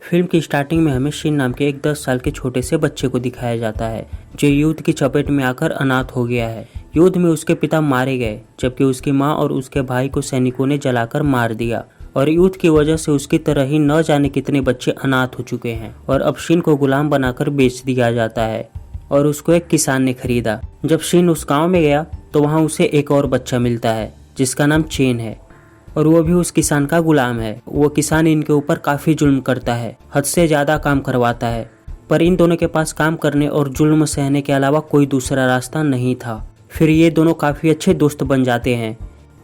Film की starting में हमें शिन नाम के एक 10 साल के छोटे से बच्चे को दिखाया जाता है जो युद्ध की चपेट में आकर अनाथ हो गया है। युद्ध में उसके पिता मारे गए जबकि उसकी माँ और उसके भाई को सैनिकों ने जलाकर मार दिया और युद्ध की वजह से उसकी तरह ही न जाने कितने बच्चे अनाथ हो चुके हैं और अब शिन को गुलाम बनाकर बेच दिया जाता है और उसको एक किसान ने खरीदा। जब शिन उस गाँव में गया तो वहाँ उसे एक और बच्चा मिलता है जिसका नाम चेन है और वो भी उस किसान का गुलाम है। वो किसान इनके ऊपर काफी जुल्म करता है, हद से ज्यादा काम करवाता है, पर इन दोनों के पास काम करने और जुल्म सहने के अलावा कोई दूसरा रास्ता नहीं था। फिर ये दोनों काफी अच्छे दोस्त बन जाते हैं।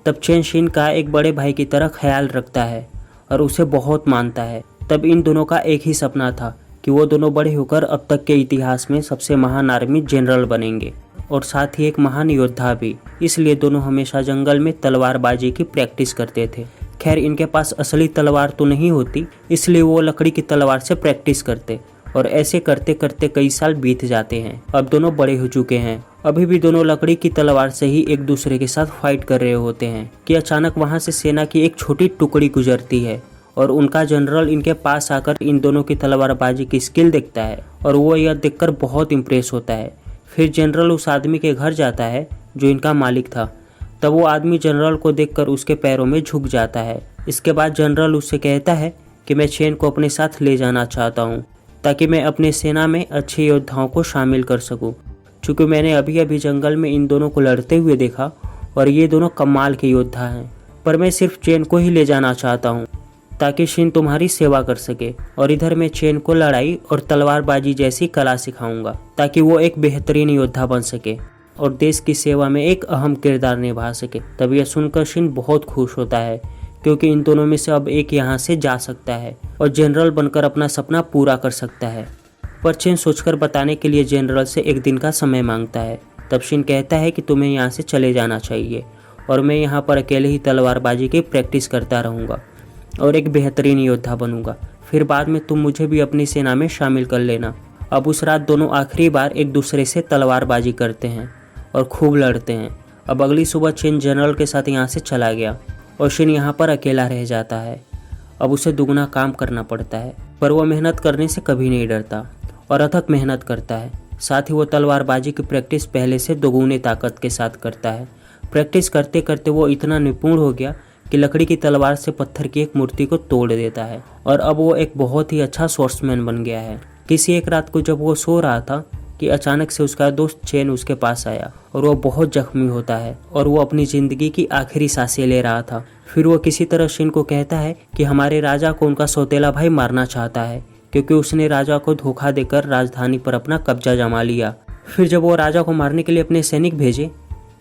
तब चेन शिन का एक बड़े भाई की तरह ख्याल रखता है और उसे बहुत मानता है। तब इन दोनों का एक ही सपना था कि वो दोनों बड़े होकर अब तक के इतिहास में सबसे महान आर्मी जनरल बनेंगे और साथ ही एक महान योद्धा भी। इसलिए दोनों हमेशा जंगल में तलवारबाजी की प्रैक्टिस करते थे। खैर इनके पास असली तलवार तो नहीं होती, इसलिए वो लकड़ी की तलवार से प्रैक्टिस करते और ऐसे करते करते कई साल बीत जाते हैं। अब दोनों बड़े हो चुके हैं। अभी भी दोनों लकड़ी की तलवार से ही एक दूसरे के साथ फाइट कर रहे होते हैं कि अचानक वहां से सेना की एक छोटी टुकड़ी गुजरती है और उनका जनरल इनके पास आकर इन दोनों की तलवारबाजी की स्किल देखता है और वो यह देखकर बहुत इम्प्रेस होता है। फिर जनरल उस आदमी के घर जाता है जो इनका मालिक था। तब वो आदमी जनरल को देखकर उसके पैरों में झुक जाता है। इसके बाद जनरल उससे कहता है कि मैं चेन को अपने साथ ले जाना चाहता हूँ ताकि मैं अपने सेना में अच्छे योद्धाओं को शामिल कर सकूँ। चूँकि मैंने अभी अभी जंगल में इन दोनों को लड़ते हुए देखा और ये दोनों कमाल के योद्धा हैं, पर मैं सिर्फ चेन को ही ले जाना चाहता हूँ ताकि शिन तुम्हारी सेवा कर सके और इधर मैं चेन को लड़ाई और तलवारबाजी जैसी कला सिखाऊंगा ताकि वो एक बेहतरीन योद्धा बन सके और देश की सेवा में एक अहम किरदार निभा सके। तब यह सुनकर शिन बहुत खुश होता है क्योंकि इन दोनों में से अब एक यहाँ से जा सकता है और जनरल बनकर अपना सपना पूरा कर सकता है। पर चेन सोचकर बताने के लिए जनरल से एक दिन का समय मांगता है। तब शिन कहता है कि तुम्हें यहाँ से चले जाना चाहिए और मैं यहाँ पर अकेले ही तलवारबाजी की प्रैक्टिस करता रहूँगा और एक बेहतरीन योद्धा बनूंगा। फिर बाद में तुम मुझे भी अपनी सेना में शामिल कर लेना। अब उस रात दोनों आखिरी बार एक दूसरे से तलवारबाजी करते हैं और खूब लड़ते हैं। अब अगली सुबह चेन जनरल के साथ यहाँ से चला गया और शिन यहाँ पर अकेला रह जाता है। अब उसे दुगना काम करना पड़ता है, पर वह मेहनत करने से कभी नहीं डरता और अथक मेहनत करता है। साथ ही वो तलवारबाजी की प्रैक्टिस पहले से दोगुनी ताकत के साथ करता है। प्रैक्टिस करते करते वो इतना निपुण हो गया कि लकड़ी की तलवार से पत्थर की एक मूर्ति को तोड़ देता है और अब वो एक बहुत ही अच्छा स्वॉर्ड्समैन बन गया है। किसी एक रात को जब वो सो रहा था कि अचानक से उसका दोस्त चेन उसके पास आया और वो बहुत जख्मी होता है और वो अपनी जिंदगी की आखिरी सांसें ले रहा था। फिर वो किसी तरह शिन को कहता है कि हमारे राजा को उनका सौतेला भाई मारना चाहता है क्योंकि उसने राजा को धोखा देकर राजधानी पर अपना कब्जा जमा लिया। फिर जब वो राजा को मारने के लिए अपने सैनिक भेजे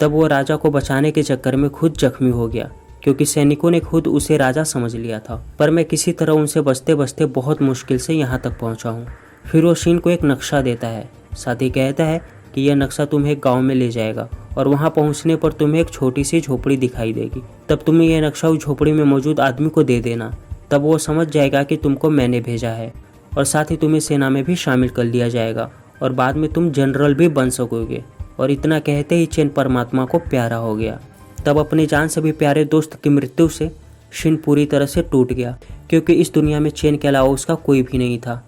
तब वो राजा को बचाने के चक्कर में खुद जख्मी हो गया क्योंकि सैनिकों ने खुद उसे राजा समझ लिया था। पर मैं किसी तरह उनसे बचते बचते बहुत मुश्किल से यहाँ तक पहुँचा हूँ। फिर वो शिन को एक नक्शा देता है, साथ ही कहता है कि यह नक्शा तुम्हें एक गाँव में ले जाएगा और वहाँ पहुँचने पर तुम्हें एक छोटी सी झोपड़ी दिखाई देगी। तब तुम्हें यह नक्शा उस झोपड़ी में मौजूद आदमी को दे देना। तब वो समझ जाएगा कि तुमको मैंने भेजा है और साथ ही तुम्हें सेना में भी शामिल कर लिया जाएगा और बाद में तुम जनरल भी बन सकोगे। और इतना कहते ही चेन परमात्मा को प्यारा हो गया। तब अपनी जान से भी प्यारे दोस्त की मृत्यु से शिन पूरी तरह से टूट गया क्योंकि इस दुनिया में चेन के अलावा उसका कोई भी नहीं था।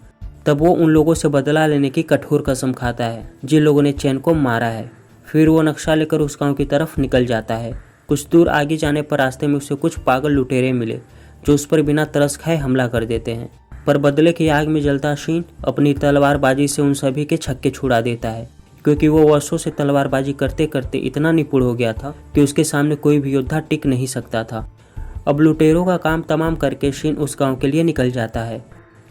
तब वो उन लोगों से बदला लेने की कठोर कसम खाता है जिन लोगों ने चेन को मारा है। फिर वो नक्शा लेकर उस गांव की तरफ निकल जाता है। कुछ दूर आगे जाने पर रास्ते में उसे कुछ पागल लुटेरे मिले जो उस पर बिना तरस खाए हमला कर देते हैं। पर बदले की आग में जलता शिन अपनी तलवारबाजी से उन सभी के छक्के छुड़ा देता है क्योंकि वो वर्षों से तलवारबाजी करते करते इतना निपुण हो गया था कि उसके सामने कोई भी योद्धा टिक नहीं सकता था। अब लुटेरों का काम तमाम करके शिन उस गांव के लिए निकल जाता है,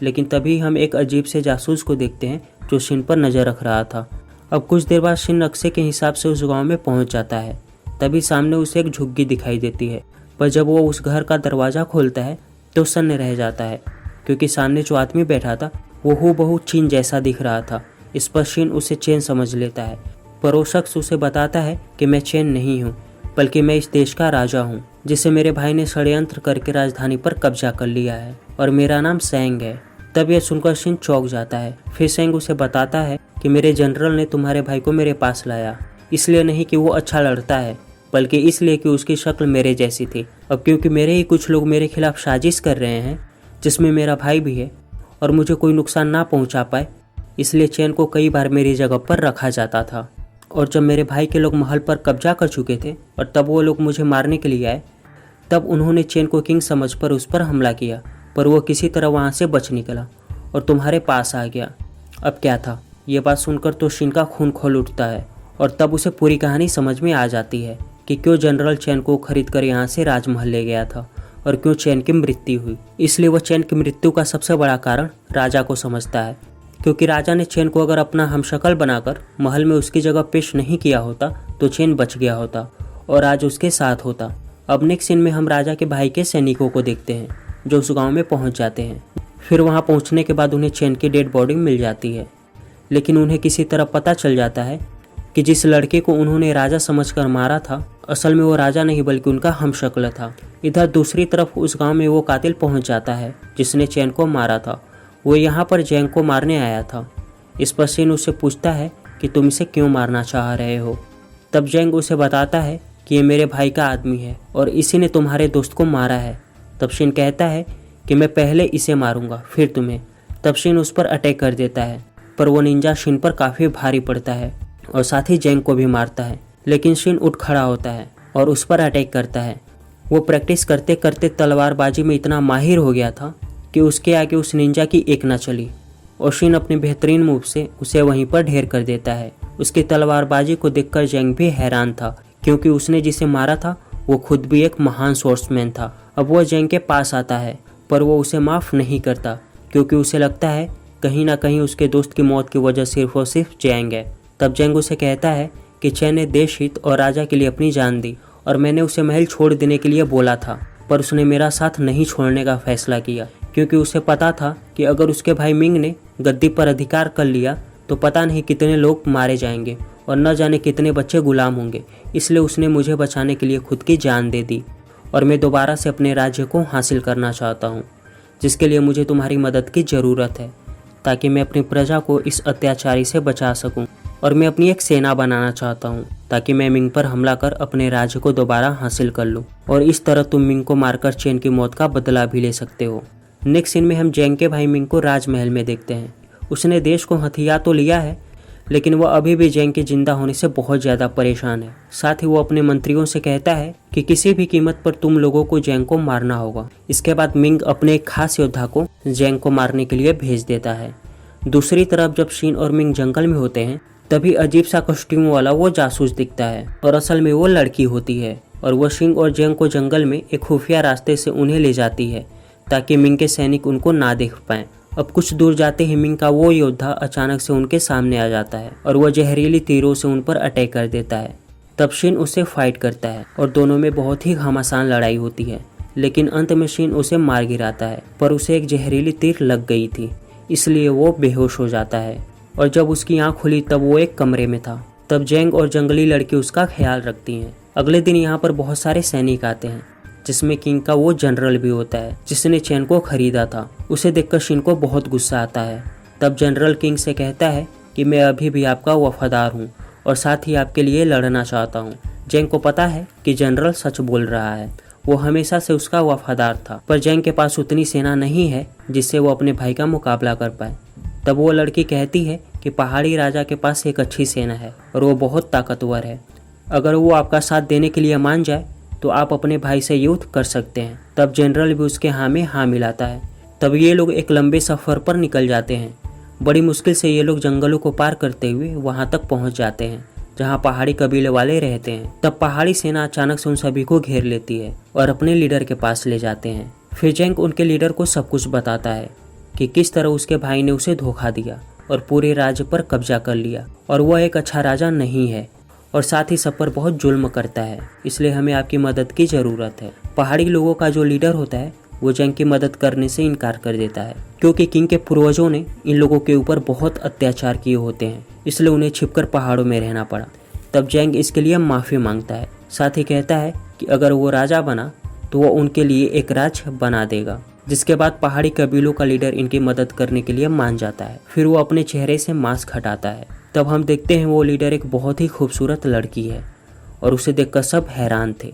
लेकिन तभी हम एक अजीब से जासूस को देखते हैं जो शिन पर नज़र रख रहा था। अब कुछ देर बाद शिन नक्शे के हिसाब से उस गाँव में पहुँच जाता है। तभी सामने उसे एक झुग्गी दिखाई देती है, पर जब वो उस घर का दरवाज़ा खोलता है तो सन्न रह जाता है क्योंकि सामने जो आदमी बैठा था वो हूबहू चीन जैसा दिख रहा था। इस पर शिन उसे चेन समझ लेता है, पर वो शख्स उसे बताता है कि मैं चेन नहीं हूँ बल्कि मैं इस देश का राजा हूँ जिसे मेरे भाई ने षड्यंत्र करके राजधानी पर कब्जा कर लिया है और मेरा नाम सेंग है। तब यह सुनकर शिन चौंक जाता है। फिर सेंग उसे बताता है कि मेरे जनरल ने तुम्हारे भाई को मेरे पास लाया, इसलिए नहीं कि वो अच्छा लड़ता है बल्कि इसलिए कि उसकी शक्ल मेरे जैसी थी। अब क्योंकि मेरे ही कुछ लोग मेरे खिलाफ साजिश कर रहे हैं जिसमें मेरा भाई भी है और मुझे कोई नुकसान ना पहुंचा पाए, इसलिए चैन को कई बार मेरी जगह पर रखा जाता था। और जब मेरे भाई के लोग महल पर कब्जा कर चुके थे और तब वो लोग मुझे मारने के लिए आए, तब उन्होंने चैन को किंग समझकर उस पर हमला किया, पर वो किसी तरह वहाँ से बच निकला और तुम्हारे पास आ गया। अब क्या था? ये बात सुनकर तो शिन का खून खोल उठता है और तब उसे पूरी कहानी समझ में आ जाती है कि क्यों जनरल चैन को खरीद कर यहाँ से राजमहल ले गया था और क्यों चैन की मृत्यु हुई। इसलिए वह चैन की मृत्यु का सबसे बड़ा कारण राजा को समझता है, क्योंकि राजा ने चैन को अगर अपना हमशक्ल बनाकर महल में उसकी जगह पेश नहीं किया होता तो चैन बच गया होता और आज उसके साथ होता। अब नेक्स्ट सीन में हम राजा के भाई के सैनिकों को देखते हैं जो उस गांव में पहुंच जाते हैं। फिर वहां पहुंचने के बाद उन्हें चैन की डेड बॉडी मिल जाती है, लेकिन उन्हें किसी तरह पता चल जाता है कि जिस लड़के को उन्होंने राजा समझकर मारा था, असल में वो राजा नहीं बल्कि उनका हमशक्ल था। इधर दूसरी तरफ उस गांव में वो कातिल पहुंच जाता है जिसने चैन को मारा था। वो यहाँ पर जैंग को मारने आया था। इस पर शिन उससे पूछता है कि तुम इसे क्यों मारना चाह रहे हो। तब जैंग उसे बताता है कि ये मेरे भाई का आदमी है और इसी ने तुम्हारे दोस्त को मारा है। तब शिन कहता है कि मैं पहले इसे मारूंगा फिर तुम्हें। तब शिन उस पर अटैक कर देता है, पर वो निंजा शिन पर काफ़ी भारी पड़ता है और साथ ही जैंग को भी मारता है। लेकिन शिन उठ खड़ा होता है और उस पर अटैक करता है। वो प्रैक्टिस करते करते तलवारबाजी में इतना माहिर हो गया था कि उसके आगे उस निंजा की एक न चली और शिन अपने बेहतरीन मूव से उसे वहीं पर ढेर कर देता है। उसकी तलवारबाजी को देखकर जैंग भी हैरान था, क्योंकि उसने जिसे मारा था वो खुद भी एक महान स्वॉर्ड्समैन था। अब वो जैंग के पास आता है, पर वो उसे माफ़ नहीं करता, क्योंकि उसे लगता है कहीं ना कहीं उसके दोस्त की मौत की वजह सिर्फ और सिर्फ जैंग है। तब जैंग उसे कहता है कि चैन ने देश हित और राजा के लिए अपनी जान दी और मैंने उसे महल छोड़ देने के लिए बोला था, पर उसने मेरा साथ नहीं छोड़ने का फैसला किया, क्योंकि उसे पता था कि अगर उसके भाई मिंग ने गद्दी पर अधिकार कर लिया तो पता नहीं कितने लोग मारे जाएंगे और न जाने कितने बच्चे गुलाम होंगे। इसलिए उसने मुझे बचाने के लिए खुद की जान दे दी और मैं दोबारा से अपने राज्य को हासिल करना चाहता हूँ, जिसके लिए मुझे तुम्हारी मदद की ज़रूरत है, ताकि मैं अपनी प्रजा को इस अत्याचारी से बचा सकूं। और मैं अपनी एक सेना बनाना चाहता हूं, ताकि मैं मिंग पर हमला कर अपने राज्य को दोबारा हासिल कर लूं। और इस तरह तुम मिंग को मारकर चैन की मौत का बदला भी ले सकते हो। नेक्स्ट सीन में हम जैंग के भाई मिंग को राजमहल में देखते हैं। उसने देश को हथिया तो लिया है, लेकिन वह अभी भी जैंग के जिंदा होने से बहुत ज़्यादा परेशान है। साथ ही वो अपने मंत्रियों से कहता है कि किसी भी कीमत पर तुम लोगों को जैंग को मारना होगा। इसके बाद मिंग अपने एक खास योद्धा को जैंग को मारने के लिए भेज देता है। दूसरी तरफ जब शिन और मिंग जंगल में होते हैं, तभी अजीब सा कॉस्ट्यूम वाला वो जासूस दिखता है और असल में वो लड़की होती है और वो शिंग और जैंग को जंगल में एक खुफिया रास्ते से उन्हें ले जाती है, ताकि मिंग के सैनिक उनको ना देख पाएं। अब कुछ दूर जाते ही मिंग का वो योद्धा अचानक से उनके सामने आ जाता है और वह जहरीली तीरों से उन पर अटैक कर देता है। तब शिन उसे फाइट करता है और दोनों में बहुत ही घमासान लड़ाई होती है, लेकिन अंत में शिन उसे मार गिराता है, पर उसे एक जहरीली तीर लग गई थी, इसलिए वो बेहोश हो जाता है। और जब उसकी आँख खुली तब वो एक कमरे में था। तब जैंग और जंगली लड़की उसका ख्याल रखती हैं। अगले दिन यहाँ पर बहुत सारे सैनिक आते हैं, जिसमें किंग का वो जनरल भी होता है जिसने चैन को खरीदा था। उसे देखकर शिन को बहुत गुस्सा आता है। तब जनरल किंग से कहता है कि मैं अभी भी आपका वफादार हूँ और साथ ही आपके लिए लड़ना चाहता हूँ। जैंग को पता है कि जनरल सच बोल रहा है, वो हमेशा से उसका वफादार था, पर जैंग के पास उतनी सेना नहीं है जिससे वो अपने भाई का मुकाबला कर पाए। तब वो लड़की कहती है कि पहाड़ी राजा के पास एक अच्छी सेना है और वो बहुत ताकतवर है। अगर वो आपका साथ देने के लिए मान जाए तो आप अपने भाई से युद्ध कर सकते हैं। तब जनरल भी उसके हाँ में हाँ मिलाता है। तब ये लोग एक लंबे सफ़र पर निकल जाते हैं। बड़ी मुश्किल से ये लोग जंगलों को पार करते हुए वहाँ तक पहुँच जाते हैं जहाँ पहाड़ी कबीले वाले रहते हैं। तब पहाड़ी सेना अचानक से उन सभी को घेर लेती है और अपने लीडर के पास ले जाते हैं। फिर जैंग उनके लीडर को सब कुछ बताता है कि किस तरह उसके भाई ने उसे धोखा दिया और पूरे राज्य पर कब्जा कर लिया और वह एक अच्छा राजा नहीं है और साथ ही सब पर बहुत जुल्म करता है, इसलिए हमें आपकी मदद की ज़रूरत है। पहाड़ी लोगों का जो लीडर होता है वो जैंग की मदद करने से इनकार कर देता है, क्योंकि किंग के पूर्वजों ने इन लोगों के ऊपर बहुत अत्याचार किए होते हैं, इसलिए उन्हें छिपकर पहाड़ों में रहना पड़ा। तब जैंग इसके लिए माफ़ी मांगता है, साथ ही कहता है कि अगर वो राजा बना तो वो उनके लिए एक राज्य बना देगा। जिसके बाद पहाड़ी कबीलों का लीडर इनकी मदद करने के लिए मान जाता है। फिर वो अपने चेहरे से मास्क हटाता है। तब हम देखते हैं वो लीडर एक बहुत ही खूबसूरत लड़की है और उसे देखकर सब हैरान थे।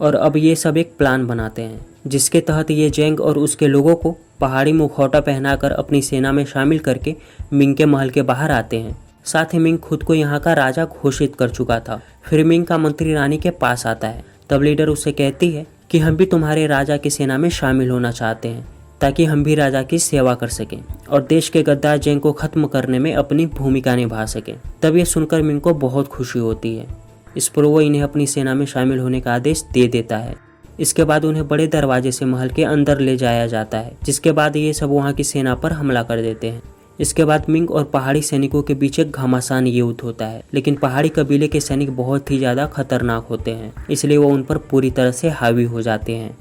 और अब ये सब एक प्लान बनाते हैं जिसके तहत ये जेंग और उसके लोगों को पहाड़ी मुखौटा पहनाकर अपनी सेना में शामिल करके मिंग के महल के बाहर आते हैं। साथ ही मिंग खुद को यहाँ का राजा घोषित कर चुका था। फिर मिंग का मंत्री रानी के पास आता है। तब लीडर उसे कहती है कि हम भी तुम्हारे राजा की सेना में शामिल होना चाहते हैं ताकि हम भी राजा की सेवा कर सकें और देश के गद्दार जेंग को खत्म करने में अपनी भूमिका निभा सकें। तब ये सुनकर मिंग को बहुत खुशी होती है। इस पर वो इन्हें अपनी सेना में शामिल होने का आदेश दे देता है। इसके बाद उन्हें बड़े दरवाजे से महल के अंदर ले जाया जाता है, जिसके बाद ये सब वहाँ की सेना पर हमला कर देते हैं। इसके बाद मिंग और पहाड़ी सैनिकों के बीच एक घमासान युद्ध होता है, लेकिन पहाड़ी कबीले के सैनिक बहुत ही ज़्यादा खतरनाक होते हैं, इसलिए वो उन पर पूरी तरह से हावी हो जाते हैं।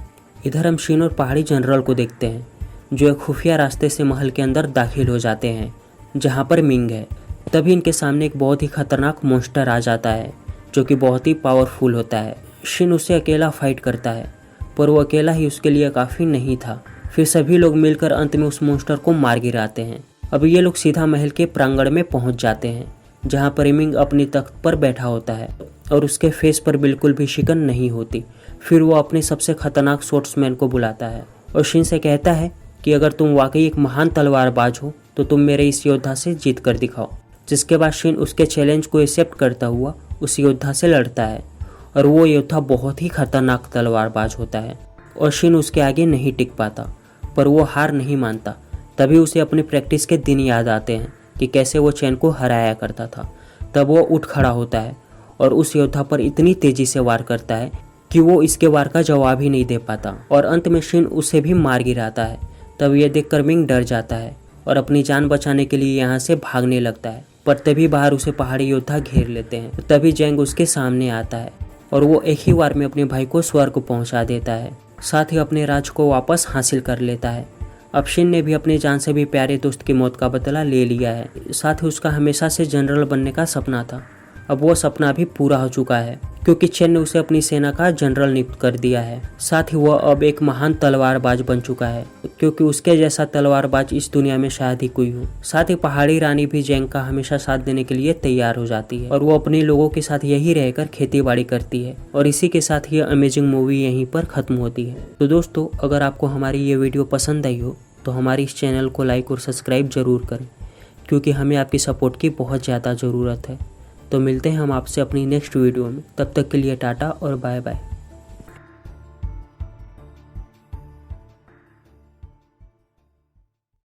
इधर हम शीन और पहाड़ी जनरल को देखते हैं जो एक खुफिया रास्ते से महल के अंदर दाखिल हो जाते हैं जहाँ पर मिंग है। तभी इनके सामने एक बहुत ही खतरनाक मॉन्स्टर आ जाता है जो कि बहुत ही पावरफुल होता है। शिन उससे अकेला फाइट करता है, पर वो अकेला ही उसके लिए काफ़ी नहीं था। फिर सभी लोग मिलकर अंत में उस मॉन्स्टर को मार गिराते हैं। अब ये लोग सीधा महल के प्रांगण में पहुंच जाते हैं जहां पर मिंग अपनी तख्त पर बैठा होता है और उसके फेस पर बिल्कुल भी शिकन नहीं होती। फिर वो अपने सबसे खतरनाक स्वॉर्ड्समैन को बुलाता है और शिन से कहता है कि अगर तुम वाकई एक महान तलवारबाज हो तो तुम मेरे इस योद्धा से जीत कर दिखाओ। जिसके बाद शिन उसके चैलेंज को एक्सेप्ट करता हुआ उस योद्धा से लड़ता है और वो योद्धा बहुत ही खतरनाक तलवारबाज होता है और शिन उसके आगे नहीं टिक पाता, पर वो हार नहीं मानता। तभी उसे अपनी प्रैक्टिस के दिन याद आते हैं कि कैसे वो चैन को हराया करता था। तब वो उठ खड़ा होता है और उस योद्धा पर इतनी तेजी से वार करता है कि वो इसके वार का जवाब ही नहीं दे पाता और अंत में शिन उसे भी मार गिराता है। तब ये देखकर मिंग डर जाता है और अपनी जान बचाने के लिए यहाँ से भागने लगता है, पर तभी बाहर उसे पहाड़ी योद्धा घेर लेते हैं। तभी जेंग उसके सामने आता है और वो एक ही वार में अपने भाई को स्वर्ग पहुंचा देता है, साथ ही अपने राज को वापस हासिल कर लेता है। अब शिन ने भी अपनी जान से भी प्यारे दोस्त की मौत का बदला ले लिया है। साथ ही उसका हमेशा से जनरल बनने का सपना था, अब वो सपना भी पूरा हो चुका है क्योंकि चेन ने उसे अपनी सेना का जनरल नियुक्त कर दिया है। साथ ही वह अब एक महान तलवारबाज बन चुका है क्योंकि उसके जैसा तलवारबाज इस दुनिया में शायद ही कोई हो। साथ ही पहाड़ी रानी भी जेंग का हमेशा साथ देने के लिए तैयार हो जाती है और वो अपने लोगों के साथ यही रहकर खेती बाड़ी करती है। और इसी के साथ ये अमेजिंग मूवी यहीं पर खत्म होती है। तो दोस्तों, अगर आपको हमारी ये वीडियो पसंद आई हो तो हमारे इस चैनल को लाइक और सब्सक्राइब जरूर करें क्योंकि हमें आपकी सपोर्ट की बहुत ज़्यादा ज़रूरत है। तो मिलते हैं हम आपसे अपनी नेक्स्ट वीडियो में, तब तक के लिए टाटा और बाय बाय।